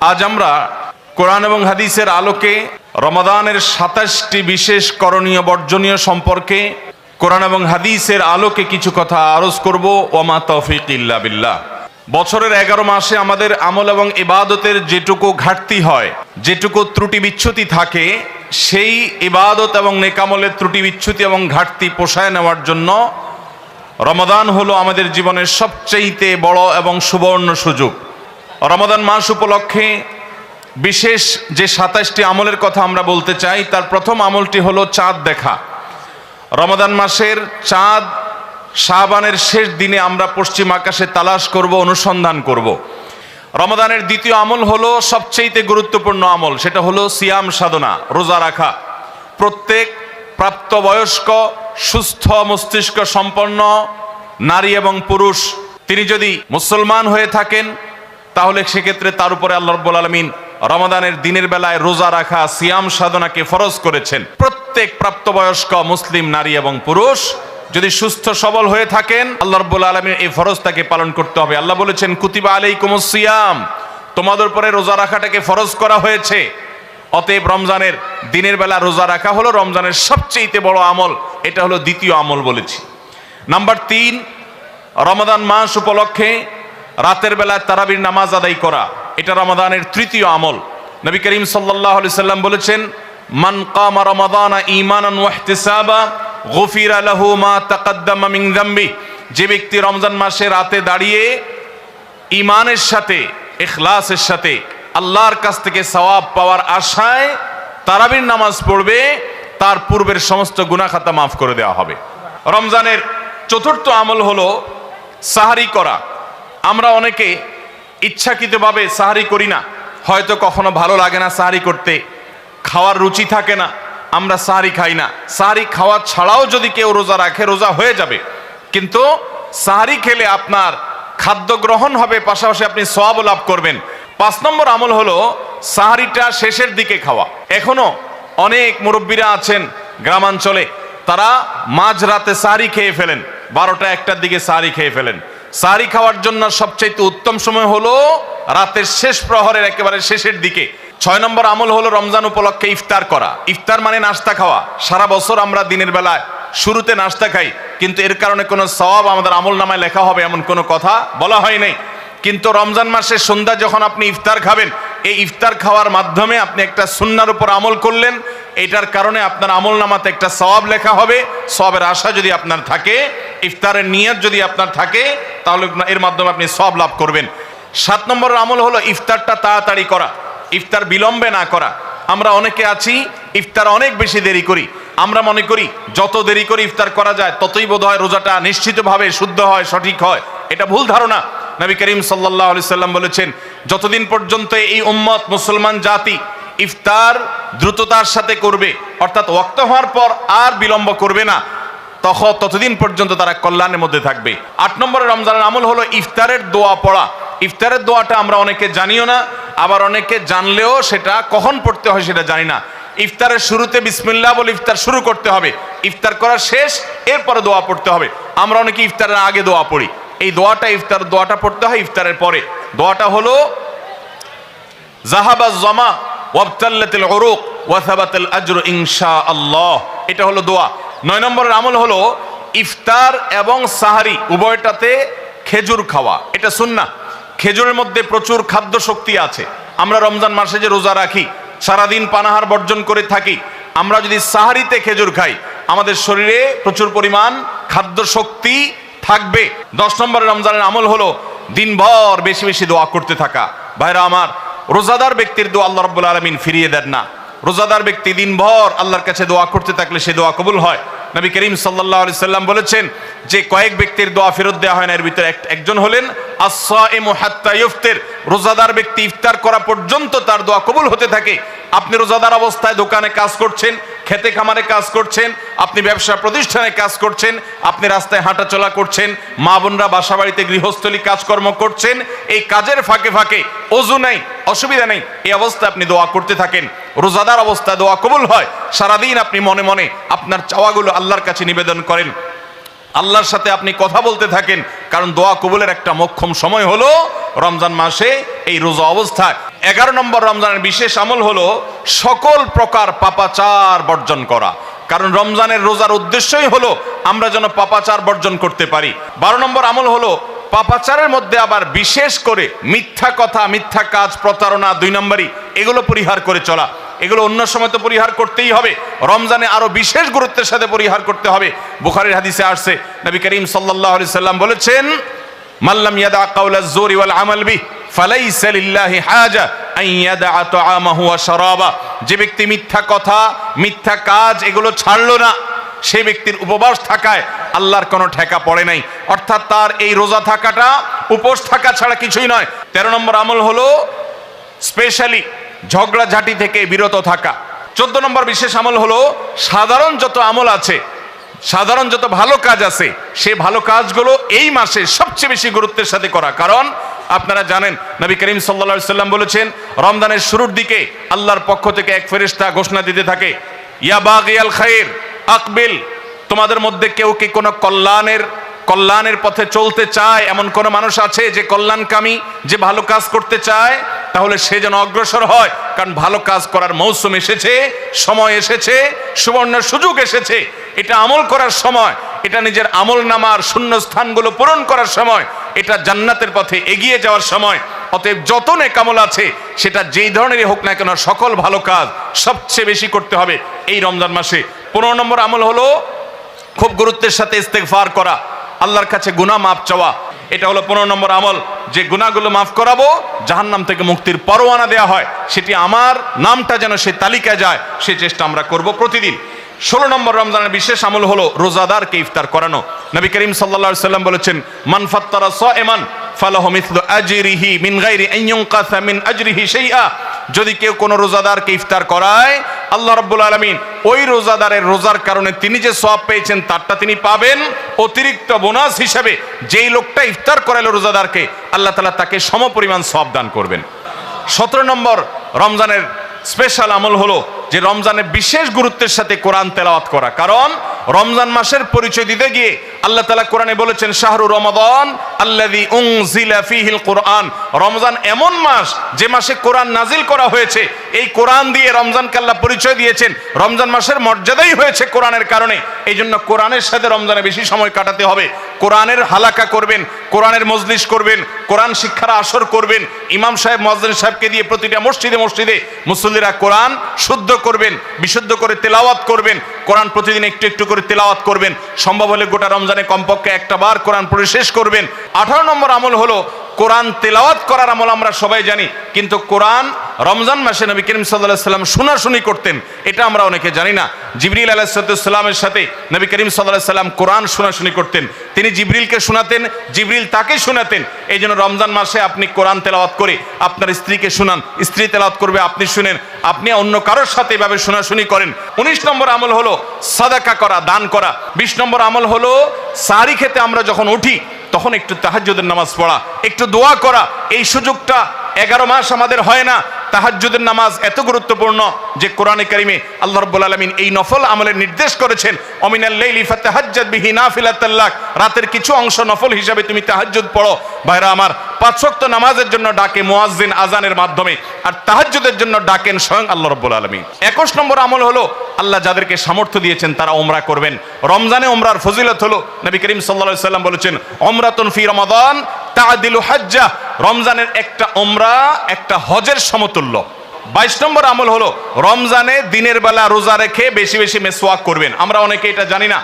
আজ আমরা কোরআন এবং হাদিসের আলোকে রমাদানের ২৭টি বিশেষ করণীয় বর্জনীয় সম্পর্কে কোরআন এবং হাদিসের আলোকে কিছু কথা আরজ করব। ওমা তৌফিক ইল্লা বিল্লাহ। বছরের 11 মাসে আমাদের আমল এবং ইবাদতের যেটুকু ঘাটতি হয়, যেটুকু ত্রুটি বিচ্যুতি থাকে, সেই ইবাদত এবং নেকামলের ত্রুটি বিচ্যুতি এবং ঘাটতি পোষায় নেওয়ার জন্য রমাদান হলো আমাদের জীবনের সবচেয়ে বড় এবং সুবর্ণ সুযোগ। রমাদান মাস উপলক্ষে বিশেষ যে ২৭টি আমলের কথা আমরা বলতে চাই, তার প্রথম আমলটি হলো চাঁদ দেখা। রমাদান মাসের চাঁদ শাবানের শেষ দিনে আমরা পশ্চিম আকাশে তালাশ করব, অনুসন্ধান করব। রমাদানের দ্বিতীয় আমল হলো সবচেয়ে গুরুত্বপূর্ণ আমল, সেটা হলো সিয়াম সাধনা, রোজা রাখা। প্রত্যেক প্রাপ্তবয়স্ক সুস্থ মস্তিষ্ক সম্পন্ন নারী এবং পুরুষ তিনি যদি মুসলমান হয়ে থাকেন, তাহলে সেক্ষেত্রে তার উপরে আল্লাহ রাব্বুল আলামিন রমাদানের দিনের বেলায় রোজা রাখা, সিয়াম সাধনাকে ফরজ করেছেন। প্রত্যেক প্রাপ্তবয়স্ক মুসলিম নারী এবং পুরুষ যদি সুস্থ সবল হয়ে থাকেন, আল্লাহ রাব্বুল আলামিন এই ফরজটাকে পালন করতে হবে। আল্লাহ বলেছেন, কুতিবা আলাইকুমুস সিয়াম, তোমাদের উপরে রোজা রাখাটাকে ফরজ করা হয়েছে। অতএব রমজানের দিনের বেলা রোজা রাখা হলো রমজানের সবচেয়ে বড় আমল। এটা হলো দ্বিতীয় আমল বলেছি। নাম্বার ৩, রমাদান মাস উপলক্ষে রাতের বেলায় তারাবির নামাজ আদায় করা, এটা রমাদানের তৃতীয় আমল। নবী করিম সাল্লাল্লাহু আলাইহি সাল্লাম বলেছেন, মান কামা রমাদানা ঈমানান ওয়া ইহতিসাবা গুফিরা লাহু মা তাকাদ্দামা মিন যামবি। যে ব্যক্তি রমজান মাসে রাতে দাঁড়িয়ে ঈমানের সাথে, ইখলাসের সাথে আল্লাহর কাছ থেকে সওয়াব পাওয়ার আশায় তারাবির নামাজ পড়বে, তার পূর্বের সমস্ত গুনাহ খাতা মাফ করে দেওয়া হবে। রমজানের চতুর্থ আমল হলো সাহারি করা। আমরা অনেকে ইচ্ছাকৃতভাবে সাহারি করি না, হয়তো কখনো ভালো লাগে না সাহারি করতে, খাওয়ার রুচি থাকে না, আমরা সাহারি খাই না। সাহারি খাওয়া ছাড়াও যদি কেউ রোজা রাখে, রোজা হয়ে যাবে, কিন্তু সাহারি খেলে আপনার খাদ্য গ্রহণ হবে, পাশাপাশি আপনি সওয়াব লাভ করবেন। ৫ নম্বর আমল হলো সাহারিটা শেষের দিকে খাওয়া। এখনো অনেক মুরব্বীরা আছেন গ্রামাঞ্চলে, তারা মাঝরাতে সাহারি খেয়ে ফেলেন, ১২টা-১টার দিকে সাহারি খেয়ে ফেলেন। সাহারি খাওয়ার জন্য সবচাইতে উত্তম সময় হলো রাতের শেষ প্রহরের একেবারে শেষের দিকে। ৬ নম্বর আমল হলো রমজান উপলক্ষে ইফতার করা। ইফতার মানে নাস্তা খাওয়া। সারা বছর আমরা দিনের বেলায় শুরুতে নাস্তা খাই, কিন্তু এর কারণে কোনো সওয়াব আমাদের আমল নামায় লেখা হবে এমন কোনো কথা বলা হয় নাই। কিন্তু রমজান মাসের সন্ধ্যা যখন আপনি ইফতার খাবেন, এই ইফতার খাওয়ার মাধ্যমে আপনি একটা সুন্নাহর উপর আমল করলেন, এটার কারণে আপনার আমল নামাতে একটা সওয়াব লেখা হবে। সওয়াবের আশা যদি আপনার থাকে, ইফতারের নিয়ত যদি আপনার থাকে, তাহলে এর মাধ্যমে আপনি সওয়াব লাভ করবেন। ৭ নম্বর আমল হলো ইফতারটা তাড়াতাড়ি করা, ইফতার বিলম্বে না করা। আমরা অনেকে আছি ইফতার অনেক বেশি দেরি করি। আমরা মনে করি যত দেরি করে ইফতার করা যায় ততই বোধহয় রোজাটা নিশ্চিতভাবে শুদ্ধ হয়, সঠিক হয়। এটা ভুল ধারণা। নবী করিম সাল্লাল্লাহু আলাইহি সাল্লাম বলেছেন, যতদিন পর্যন্ত এই উম্মত মুসলমান জাতি ইফতার দ্রুততার সাথে করবে, অর্থাৎ ওয়াক্ত হওয়ার পর আর বিলম্ব করবে না, ততদিন পর্যন্ত তারা কল্যাণের মধ্যে থাকবে। ৮ নম্বরের রমজানের আমল হলো ইফতারের দোয়া পড়া। ইফতারের দোয়াটা আমরা অনেকে জানিও না, আবার অনেকে জানলেও সেটা কখন পড়তে হয় সেটা জানি না। ইফতারের শুরুতে বিসমিল্লাহ বলে ইফতার শুরু করতে হবে, ইফতার করা শেষ, এরপরে দোয়া পড়তে হবে। আমরা অনেকে ইফতারের আগে দোয়া পড়ি, এই দোয়াটা ইফতার দোয়াটা পড়তে হয় ইফতারের পরে। দোয়াটা হলো যাহাবাজ জামা ওয়াবতাল্লাতিল উরুক ওয়া সাবাতাল আজরু ইনশাআল্লাহ, এটা হলো দোয়া। ৯ নম্বরের আমল হলো ইফতার এবং সাহারি উভয়টাতে খেজুর খাওয়া, এটা সুন্নাহ। খেজুরের মধ্যে প্রচুর খাদ্য শক্তি আছে। আমরা রমজান মাসে যে রোজা রাখি, সারাদিন পানাহার বর্জন করে থাকি, আমরা যদি সাহারিতে খেজুর খাই, আমাদের শরীরে প্রচুর পরিমাণ খাদ্য শক্তি থাকবে। ১০ নম্বরের রমজানের আমল হলো দিনভর বেশি বেশি দোয়া করতে থাকা। ভাইরা আমার, রোজাদার ব্যক্তির দোয়া আল্লাহ রাব্বুল আলামিন ফিরিয়ে দেন না। রোজাদার ব্যক্তি দিনভর আল্লাহর কাছে দোয়া করতে থাকলে সে দোয়া কবুল হয়। নবী করিম সাল্লাল্লাহু আলাইহি সাল্লাম বলেছেন যে কয়েক ব্যক্তির দোয়া ফেরত দেওয়া হয় না, এর ভিতরে একজন হলেন আস-সাইমু হাত্তা ইফতির। রোজাদার ব্যক্তি ইফতার করা পর্যন্ত তার দোয়া কবুল হতে থাকে। আপনি রোজাদার অবস্থায় দোকানে কাজ করছেন, খেতে খামারে কাজ করছেন, আপনি ব্যবসা প্রতিষ্ঠানে কাজ করছেন, আপনি রাস্তায় হাঁটাচলা করছেন, মা বোনরা বাসা বাড়িতে গৃহস্থলী কাজকর্ম করছেন, এই কাজের ফাঁকে ফাঁকে ওযু নাই, অসুবিধা নেই, এই অবস্থায় আপনি দোয়া করতে থাকেন। রোজাদার অবস্থায় দোয়া কবুল হয়। সারাদিন আপনি মনে মনে আপনার চাওয়াগুলো আল্লাহর কাছে নিবেদন করেন, আল্লাহর সাথে আপনি কথা বলতে থাকেন, কারণ দোয়া কবুলের একটা মোক্ষম সময় হলো রমজান মাসে এই রোজা অবস্থায়। 11 নম্বর রমজানের বিশেষ আমল হলো সকল প্রকার পাপাচার বর্জন করা, কারণ রমজানের রোজার উদ্দেশ্যই হলো আমরা যেন পাপাচার বর্জন করতে পারি। 12 নম্বর আমল হলো পাপাচারের মধ্যে আবার বিশেষ করে মিথ্যা কথা, মিথ্যা কাজ, প্রতারণা 2 নম্বরই, এগুলো পরিহার করে চলা। এগুলো অন্য সময় তো পরিহার করতেই হবে, রমজানে আরো বিশেষ গুরুত্বের সাথে পরিহার করতে হবে। বুখারীর হাদিসে আসছে, নবী করিম সাল্লাল্লাহু আলাইহি সাল্লাম বলেছেন, মাল্লাম ইয়াদা কাওলা যুরি ওয়াল আমাল বিহি ফালাইসা লিল্লাহি হাজা আন ইয়াদা তাআমাহু ওয়া শারাবা। যে ব্যক্তি মিথ্যা কথা, মিথ্যা কাজ এগুলো ছাড়লো না, সেই ব্যক্তির উপবাস থাকায় আল্লাহর কোনো ঠেকা পড়ে নাই। অর্থাৎ তার এই রোজা থাকাটা উপোস থাকা ছাড়া কিছুই নয়। 13 নম্বর আমল হলো স্পেশালি ঝগড়াঝাটি থেকে বিরত থাকা। 14 নম্বর বিশেষ আমল হলো সাধারণ যত আমল আছে, সাধারণ যত ভালো কাজ আছে, সেই ভালো কাজগুলো এই মাসে সবচেয়ে বেশি গুরুত্বের সাথে করা। কারণ আপনারা জানেন নবী করিম সাল্লাল্লাহু আলাইহি সাল্লাম বলেছেন, রমজানের শুরুর দিকে আল্লাহর পক্ষ থেকে এক ফেরেশতা ঘোষণা দিতে থাকে, ইয়া বাগিয়াল খায়র আকবিল, তোমাদের মধ্যে কেউ কি কোনো কল্যাণের পথে চলতে চায়, এমন কোন মানুষ আছে যে কল্যাণকামী, যে ভালো কাজ করতে চায়, তাহলে সে যেন অগ্রসর হয়। কারণ ভালো কাজ করার মৌসুম এসেছে, সময় এসেছে, সুবর্ণ সুযোগ এসেছে। এটা আমল করার সময়, এটা নিজের আমল নামার শূন্য স্থানগুলো পূরণ করার সময়, এটা জান্নাতের পথে এগিয়ে যাওয়ার সময়। অতএব যত নেক আমল আছে, সেটা যেই ধরনেরই হোক না কেন, সকল ভালো কাজ সবচেয়ে বেশি করতে হবে এই রমজান মাসে। 15 নম্বর আমল হলো খুব গুরুত্বের সাথে ইস্তেগফার করা, আল্লাহর কাছে গুনাহ মাফ চাওয়া। এটা হলো 15 নম্বর আমল, যে গুনাহগুলো মাফ করাবো, জাহান্নাম থেকে মুক্তির পরোয়ানা দেয়া হয়, সেটি আমার নামটা যেন সেই তালিকায় যায়, সেই চেষ্টা আমরা করব প্রতিদিন। 16 নম্বর রমজানের বিশেষ আমল হলো রোজাদারকে ইফতার করানো। নবী করিম সাল্লাল্লাহু আলাইহি সাল্লাম বলেছেন, মান ফাত্তারা সাইমান ফালাহু মিথলু আজরিহি মিন গায়রি আন ইউনকাসা মিন আজরিহি শাইআ। যদি কেউ কোনো রোজাদারকে ইফতার করায়, আল্লাহ রাব্বুল আলামিন ওই রোজাদারের রোজার কারণে তিনি যে সওয়াব পেয়েছেন তারটা তিনি পাবেন, অতিরিক্ত বোনাস হিসেবে যেই লোকটা ইফতার করালো রোজাদারকে, আল্লাহ তাআলা তাকে সমপরিমাণ সওয়াব দান করবেন। 17 নম্বর রমজানের স্পেশাল আমল হলো যে রমজানে বিশেষ গুরুত্বের সাথে কোরআন তেলাওয়াত করা। কারণ রমজান মাসের পরিচয় দিতে গিয়ে আল্লাহ তাআলা কোরআনে বলেছেন, শাহরু রমাদান আল্লাযী উনজিলা ফীহিল কুরআন। রমজান এমন মাস যে মাসে কোরআন নাজিল করা হয়েছে। এই কোরআন দিয়ে রমজানকে আল্লাহ পরিচয় দিয়েছেন। রমজান মাসের মর্যাদাই হয়েছে কোরআনের কারণে। এই জন্য কোরআনের সাথে রমজানে বেশি সময় কাটাতে হবে। কোরআনের হালাকা করবেন, কোরআনের মজলিস করবেন, কোরআন শিক্ষার আসর করবেন, ইমাম সাহেব মুয়াজ্জিন সাহেবকে দিয়ে প্রতিটা মসজিদে মসজিদে মুসল্লিরা কোরআন শুদ্ধ করবেন, বিশুদ্ধ করে তেলাওয়াত করবেন। কোরআন প্রতিদিন একটু একটু করে তেলাওয়াত করবেন। সম্ভব হলে গোটা রমজানে কমপক্ষে একটা বার কোরআন পড়ে শেষ করবেন। 18 নম্বর আমল হলো কোরআন তেলাওয়াত করার আমল। আমরা সবাই জানি, কিন্তু কোরআন রমজান মাসে নবী করিম সাল্লাল্লাহু আলাইহি সাল্লাম শোনাশুনি করতেন, এটা আমরা অনেকে জানি না। জিবরিল আলাইহিস সালামের সাথে নবী করিম সাল্লাল্লাহু আলাইহি সাল্লাম কোরআন শোনাশুনি করতেন। তিনি জিবরিলকে শোনাতেন, জিবরিল তাকে শোনাতেন। এই জন্য রমজান মাসে আপনি কোরআন তেলাওয়াত করে আপনার স্ত্রীকে শোনান, স্ত্রী তেলাওয়াত করবে, আপনি শুনেন, আপনি অন্য কারোর সাথে এভাবে শোনাশুনি করেন। 19 নম্বর আমল হলো সাদাকা করা, দান করা। 20 নম্বর আমল হলো সাহরি খেতে আমরা যখন উঠি তখন একটু তাহাজ্জুদের নামাজ পড়া, একটু দোয়া করা। এই সুযোগটা 11 মাস আমাদের হয় না। তাহাজ্জুদের নামাজ এত গুরুত্বপূর্ণ যে কোরআনে কারিমে আল্লাহ রাব্বুল আলামিন এই নফল আমলের নির্দেশ করেছেন, অমিনাল লাইলি ফাতাহাজ্জাদ বিহি নাফিলাতাল লাক। রাতের কিছু অংশ নফল হিসাবে তুমি তাহাজ্জুদ পড়ো। ভাইরা আমার, 5 ওয়াক্ত নামাজের জন্য ডাকে মুয়াজ্জিন আজানের মাধ্যমে, আর তাহাজ্জুদের জন্য ডাকেন স্বয়ং আল্লাহ রাব্বুল আলামিন। 21 নম্বর আমল হলো আল্লাহ যাদেরকে সামর্থ্য দিয়েছেন তারা ওমরা করবেন। রমজানে ওমরার ফজিলত হলো, নবী করিম সাল্লাল্লাহু আলাইহি সাল্লাম বলেছেন, ওমরাতুন ফি রমাদান তাআদিলু হাজ্জা। রমজানের একটা ওমরা একটা হজের সমতুল্য। 22 নম্বর আমল হলো রমজানে দিনের বেলা রোজা রেখে বেশি বেশি মেসওয়াক করবেন। আমরা অনেকে এটা জানি না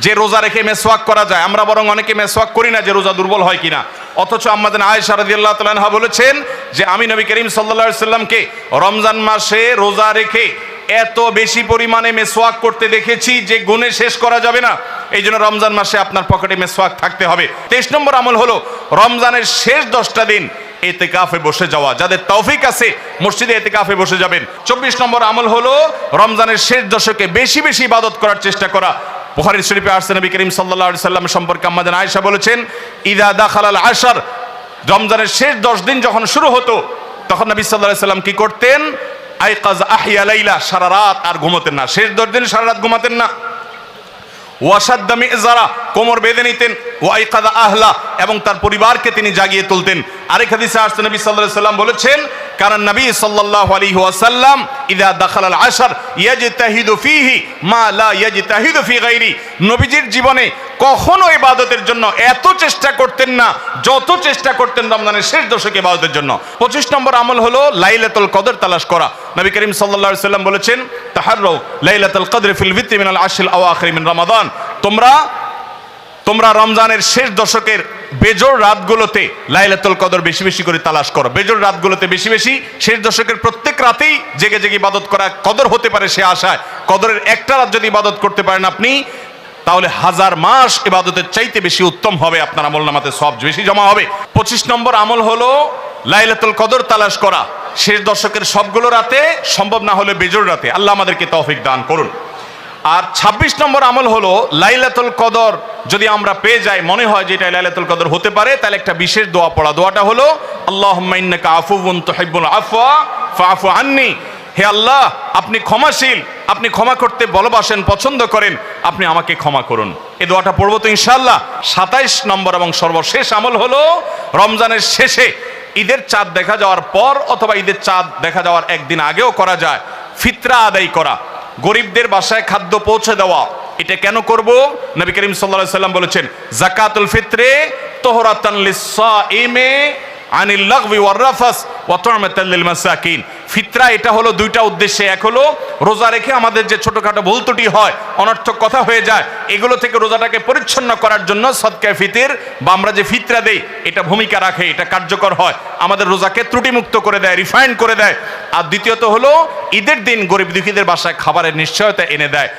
যে রোজা রেখে মেসওয়াক করা যায়। আমরা বরং অনেকে মেসওয়াক করি না যে রোজা দুর্বল হয় কিনা। অথচ আম্মাজান আয়েশা রাদিয়াল্লাহু তাআলা আনহা বলেছেন যে আমি নবী করিম সাল্লাল্লাহু আলাইহি সাল্লামকে রমজান মাসে রোজা রেখে এত বেশি পরিমাণে মেসওয়াক করতে দেখেছি যে গুণে শেষ করা যাবে না। এই জন্য রমজান মাসে আপনার পকেটে মেসওয়াক থাকতে হবে। 23 নম্বর আমল হলো রমজানের শেষ 10টা দিন ইতিকাফে বসে যাওয়া। যাদের তৌফিক আছে মসজিদে ইতিকাফে বসে যাবেন। 24 নম্বর আমল হলো রমজানের শেষ দশকে বেশি বেশি ইবাদত করার চেষ্টা করা। বুখারী শরীফে আসছে, নবী করিম সাল্লাল্লাহু আলাইহি সাল্লাম সম্পর্কে আম্মাজান আয়েশা বলেছেন, ইদা দাখালাল আশর, রমজানের শেষ 10 দিন যখন শুরু হতো তখন নবী সাল্লাল্লাহু আলাইহি সাল্লাম কি করতেন? আইকাজ আহিয়া লাইলা, সারা রাত আর ঘুমাতেন না। শেষ 10 দিন সারা রাত ঘুমাতেন না। ওয়াসাদ্দা মিজারা, কোমর বেঁধে নিতেন। ওয়াইকাদা আহলা, এবং তার পরিবারকে তিনি জাগিয়ে তুলতেন। আরেক হাদিসে আসছে নবী সাল্লাল্লাহু আলাইহি সাল্লাম বলেছেন, কারণ নবী সাল্লাল্লাহু আলাইহি ওয়াসাল্লাম ইযা দাখালাল আশর ইয়াজতাহিদু ফীহি মা লা ইয়াজতাহিদু ফী গায়রি। নবীজির জীবনে কখনো ইবাদতের জন্য এত চেষ্টা করতেন না যত চেষ্টা করতেন রমজানের শেষ দশকে ইবাদতের জন্য। 25 নম্বর আমল হলো লাইলাতুল কদর তালাশ করা। নবী করিম সাল্লাল্লাহু আলাইহি ওয়াসাল্লাম বলেছেন, তাহাররু লাইলাতুল কদর ফিল ভিতরি মিনাল আশরিল আওয়াখির মিন রমাদান। তোমরা রমজানের শেষ দশকের বেজোড় রাতগুলোতে লাইলাতুল কদর বেশি বেশি করে তালাশ করো। বেজোড় রাতগুলোতে বেশি বেশি, শেষ দশকের প্রত্যেক রাতেই জেগে জেগে ইবাদত করা কদর হতে পারে সে আশায়। কদরের একটা রাত যদি ইবাদত করতে পারেন আপনি, তাহলে 1000 মাস ইবাদতের চাইতে বেশি উত্তম হবে, আপনার আমলনামাতে সওয়াব বেশি জমা হবে। 25 নম্বর আমল হলো লাইলাতুল কদর তালাশ করা শেষ দশকের সবগুলো রাতে, সম্ভব না হলে বেজোড় রাতে। আল্লাহ আমাদেরকে তৌফিক দান করুন। আর 26 নম্বর আমল হলো লাইলাতুল কদর যদি আমরা পেয়ে যাই, মনে হয় যে এটা লাইলাতুল কদর হতে পারে, তাহলে একটা বিশেষ দোয়া পড়া। দোয়াটা হলো আল্লাহুম্মা ইন্নাকা আফুউন তুহিব্বুল আফওয়া ফাআফু আন্নি। হে আল্লাহ, আপনি ক্ষমাশীল, আপনি ক্ষমা করতে ভালোবাসেন, পছন্দ করেন, আপনি আমাকে ক্ষমা করুন। এই দোয়াটা পড়বো তো ইনশাআল্লাহ। 27 নম্বর এবং সর্বশেষ আমল হলো রমজানের শেষে ঈদের চাঁদ দেখা যাওয়ার পর অথবা ঈদের চাঁদ দেখা যাওয়ার একদিন আগেও করা যায় ফিতরা আদায় করা, গরিবদের বাসায় খাদ্য পৌঁছে দেওয়া। এটা কেন করব? নবী করিম সাল্লাল্লাহু আলাইহি ওয়াসাল্লাম বলেছেন, যাকাতুল ফিত্রে তুহরাতান লিস-সাইমি আনিল লাগবি ওয়ার রাফাস ওয়া তু'মাতাল লিল মাসাকিন। ফিতরা এটা হলো দুইটা উদ্দেশ্যে। এক হলো রোজা রেখে আমাদের যে ছোটখাটো ভুল ত্রুটি হয়, অনর্থক কথা হয়ে যায়, এগুলো থেকে রোজাটাকে পরিচ্ছন্ন করার জন্য সদকায়ে ফিতর বা আমরা যে ফিতরা দেই এটা ভূমিকা রাখে, এটা কার্যকর হয়, আমাদের রোজাকে ত্রুটিমুক্ত করে দেয়, রিফাইন করে দেয়। আর দ্বিতীয়ত হলো ঈদের দিন গরিব দুঃখীদের বাসায় খাবারের নিশ্চয়তা এনে দেয়।